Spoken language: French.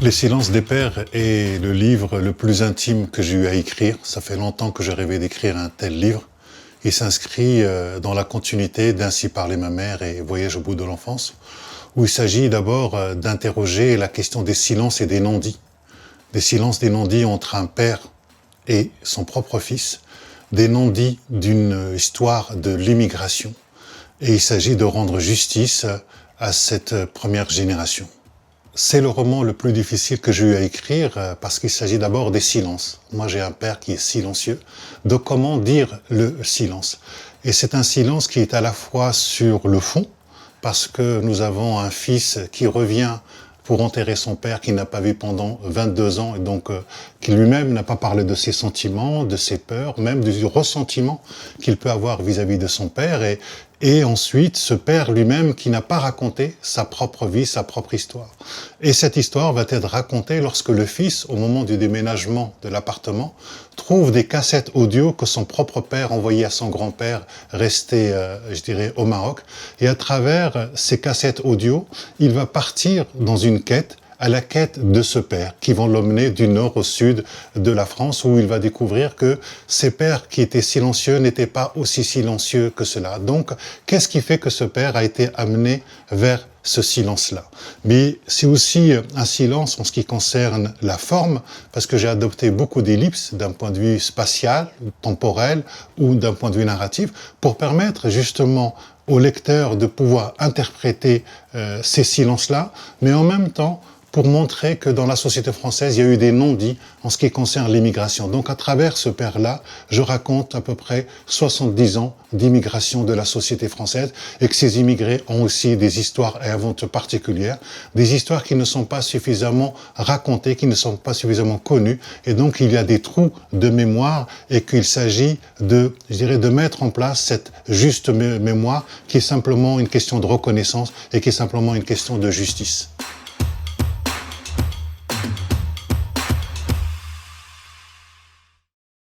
Les silences des pères est le livre le plus intime que j'ai eu à écrire. Ça fait longtemps que je rêvais d'écrire un tel livre. Il s'inscrit dans la continuité d'Ainsi parlait ma mère et Voyage au bout de l'enfance, où il s'agit d'abord d'interroger la question des silences et des non-dits. Des silences, des non-dits entre un père et son propre fils, des non-dits d'une histoire de l'immigration. Et il s'agit de rendre justice à cette première génération. C'est le roman le plus difficile que j'ai eu à écrire parce qu'il s'agit d'abord des silences. Moi, j'ai un père qui est silencieux. De comment dire le silence. Et c'est un silence qui est à la fois sur le fond, parce que nous avons un fils qui revient pour enterrer son père qu'il n'a pas vu pendant 22 ans et donc qui lui-même n'a pas parlé de ses sentiments, de ses peurs, même du ressentiment qu'il peut avoir vis-à-vis de son père et ensuite ce père lui-même qui n'a pas raconté sa propre vie, sa propre histoire. Et cette histoire va être racontée lorsque le fils, au moment du déménagement de l'appartement, trouve des cassettes audio que son propre père envoyait à son grand-père resté, je dirais, au Maroc. Et à travers ces cassettes audio, il va partir dans une quête, à la quête de ce père, qui vont l'emmener du nord au sud de la France, où il va découvrir que ces pères qui étaient silencieux n'étaient pas aussi silencieux que cela. Donc, qu'est-ce qui fait que ce père a été amené vers ce silence-là? Mais c'est aussi un silence en ce qui concerne la forme, parce que j'ai adopté beaucoup d'ellipses d'un point de vue spatial, temporel ou d'un point de vue narratif, pour permettre justement au lecteur de pouvoir interpréter ces silences-là, mais en même temps pour montrer que dans la société française, il y a eu des non-dits en ce qui concerne l'immigration. Donc à travers ce père-là, je raconte à peu près 70 ans d'immigration de la société française et que ces immigrés ont aussi des histoires et aventures particulières, des histoires qui ne sont pas suffisamment racontées, qui ne sont pas suffisamment connues et donc il y a des trous de mémoire et qu'il s'agit de, je dirais, de mettre en place cette juste mémoire qui est simplement une question de reconnaissance et qui est simplement une question de justice.